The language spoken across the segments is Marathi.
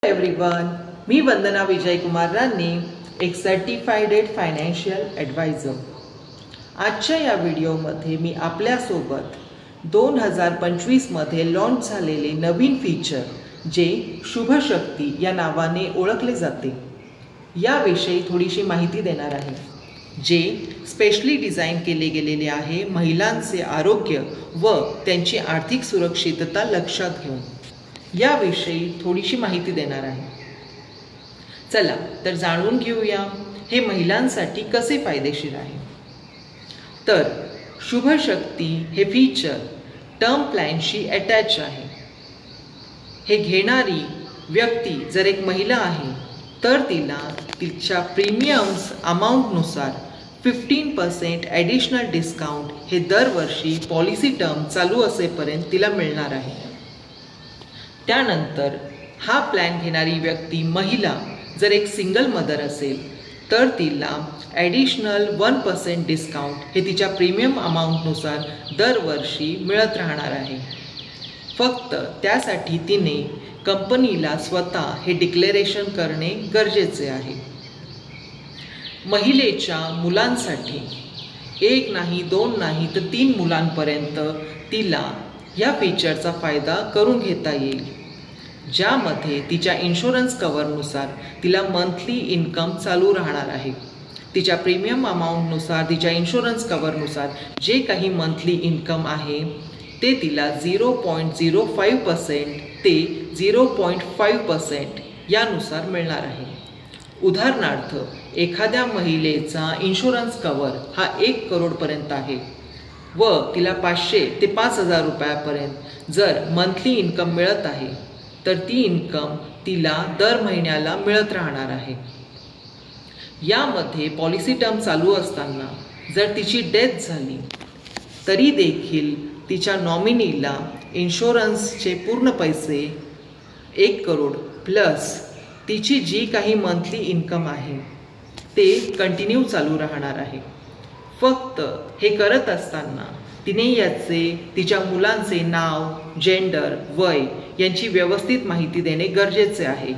एव्हरीवन, मी वंदना विजय कुमार राणे, एक सर्टिफाइड फायनान्शियल ॲडवायझर। आजच्या या व्हिडिओमध्ये मी आपल्यासोबत 2025 मध्ये लॉन्च झालेले नवीन फीचर जे शुभ शक्ती या नावाने ओळखले जाते याविषयी थोडीशी माहिती देणार आहे, जे स्पेशली डिझाईन केले गेलेले आहे महिलांचे आरोग्य व त्यांची आर्थिक सुरक्षितता लक्षात घेऊन। याविषयी थोडीशी माहिती देणार आहे। चला तर जाणून घेऊया हे महिलांसाठी कसे फायदेशीर आहे। तर शुभ शक्ती हे फीचर टर्म प्लॅनशी अटॅच आहे। हे घेणारी व्यक्ती जर एक महिला आहे तर तिला तिच्या प्रीमियम्स अमाउंटनुसार 15% ॲडिशनल डिस्काउंट हे दरवर्षी पॉलिसी टर्म चालू असेपर्यंत तिला मिळणार आहे। त्यानंतर हा प्लॅन घेणारी व्यक्ती महिला जर एक सिंगल मदर असेल तर तिला ॲडिशनल 1% डिस्काउंट हे तिच्या प्रीमियम अमाउंटनुसार दरवर्षी मिळत राहणार आहे। फक्त त्यासाठी तिने कंपनीला स्वतः हे डिक्लेरेशन करणे गरजेचे आहे। महिलेच्या मुलांसाठी 1 नाही 2 नाही तर 3 मुलांपर्यंत तिला या फीचरचा फायदा करून घेता येईल, ज्यामध्ये तिच्या इन्शुरन्स कव्हरनुसार तिला मंथली इन्कम चालू राहणार आहे। तिच्या प्रीमियम अमाउंटनुसार तिच्या इन्शुरन्स कव्हरनुसार जे काही मंथली इन्कम आहे ते तिला 0.05% ते 0.5% यानुसार मिळणार आहे। उदाहरणार्थ, एखाद्या महिलेचा इन्शुरन्स कव्हर हा 1 करोडपर्यंत आहे व तिला 500 ते 5,000 रुपयापर्यंत जर मंथली इन्कम मिळत आहे तर ती इन्कम तिला दर महिन्याला मिळत राहणार आहे। यामध्ये पॉलिसी टर्म चालू असताना जर तिची डेथ झाली तरी देखील तिच्या नॉमिनीला इन्शुरन्सचे पूर्ण पैसे 1 करोड प्लस तिची जी काही मंथली इन्कम आहे ते कंटिन्यू चालू राहणार आहे। फक्त हे करत असताना तिने याचे तिच्या मुलांचे नाव, जेंडर, वय यांची व्यवस्थित माहिती देणे गरजेचे आहे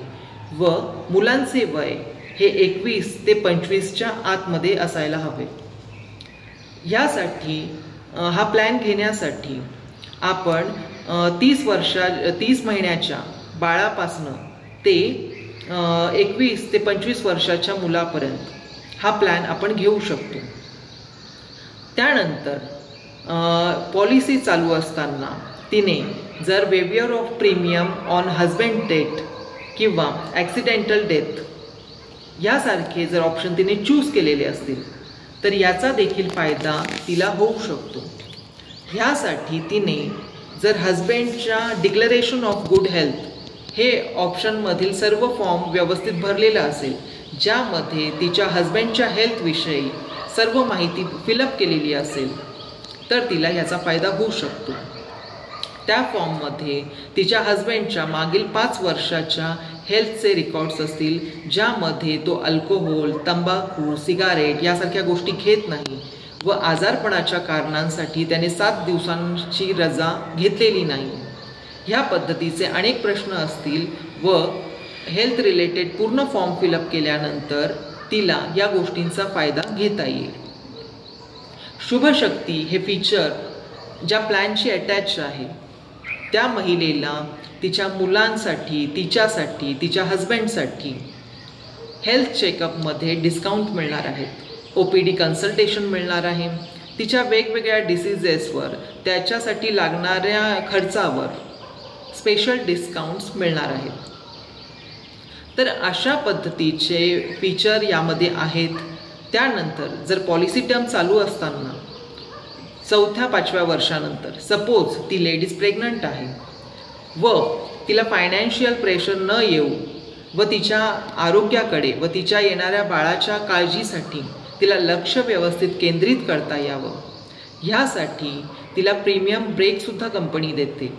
व मुलांचे वय हे 21 ते 25च्या आतमध्ये असायला हवे। ह्यासाठी हा प्लॅन घेण्यासाठी आपण 30 महिन्याच्या बाळापासनं ते 21 ते 25 वर्षाच्या मुलापर्यंत हा प्लॅन आपण घेऊ शकतो। त्यानंतर पॉलिसी चालू असताना तिने जर waiver of premium on husband death किंवा ॲक्सिडेंटल डेथ यासारखे जर ऑप्शन तिने चूज केलेले असतील तर याचा देखील फायदा तिला होऊ शकतो। ह्यासाठी तिने जर हजबंडच्या डिक्लेरेशन ऑफ गुड हेल्थ हे ऑप्शनमधील सर्व फॉर्म व्यवस्थित भरलेला असेल, ज्यामध्ये तिच्या हजबंडच्या हेल्थविषयी सर्व माहिती फिलअप केलेली असेल तर तिला ह्याचा फायदा होऊ शकतो। त्या फॉर्ममध्ये तिच्या हजबंडच्या मागील 5 वर्षाच्या हेल्थचे रेकॉर्ड्स असतील, ज्यामध्ये तो अल्कोहोल, तंबाखू, सिगारेट यासारख्या गोष्टी घेत नाही व आजारपणाच्या कारणांसाठी त्याने 7 दिवसांची रजा घेतलेली नाही। ह्या पद्धतीचे अनेक प्रश्न असतील व हेल्थ रिलेटेड पूर्ण फॉर्म फिलअप केल्यानंतर तिला या गोष्टींचा फायदा घेता येईल। शुभ शक्ती हे फीचर ज्या प्लॅनशी अटॅच आहे त्या महिलेला तिच्या मुलांसाठी, तिच्यासाठी, तिच्या हजबंडसाठी हेल्थ चेकअपमध्ये डिस्काउंट मिळणार आहेत, OPD कन्सल्टेशन मिळणार आहे, तिच्या वेगवेगळ्या डिसीजेसवर त्याच्यासाठी लागणाऱ्या खर्चावर स्पेशल डिस्काउंट्स मिळणार आहेत। तर अशा पद्धतीचे फीचर यामध्ये आहेत। त्यानंतर जर पॉलिसी टर्म चालू असताना 4-5व्या वर्षानंतर सपोज ती लेडीज प्रेग्नंट आहे व तिला फायनान्शियल प्रेशर न येऊ व तिच्या आरोग्याकडे व तिच्या येणाऱ्या बाळाच्या काळजीसाठी तिला लक्ष व्यवस्थित केंद्रित करता यावं, ह्यासाठी तिला प्रीमियम ब्रेकसुद्धा कंपनी देते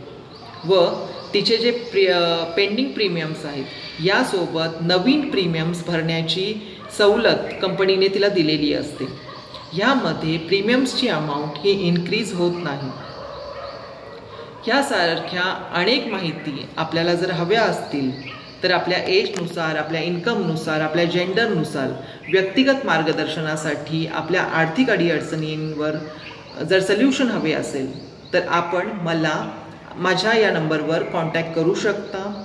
व तिचे जे पेंडिंग प्रीमियम्स आहेत यासोबत नवीन प्रीमियम्स भरण्याची सवलत कंपनीने तिला दिलेली असते। ह्यामध्ये प्रीमियम्सची अमाऊंट ही इन्क्रीज होत नाही। ह्यासारख्या अनेक माहिती आपल्याला जर हव्या असतील तर आपल्या एजनुसार, आपल्या इन्कमनुसार, आपल्या जेंडरनुसार व्यक्तिगत मार्गदर्शनासाठी आपल्या आर्थिक अडीअडचणींवर जर सोल्युशन हवे असेल तर आपण मला माझ्या या नंबरवर कॉन्टॅक्ट करू शकता.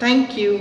थँक्यू.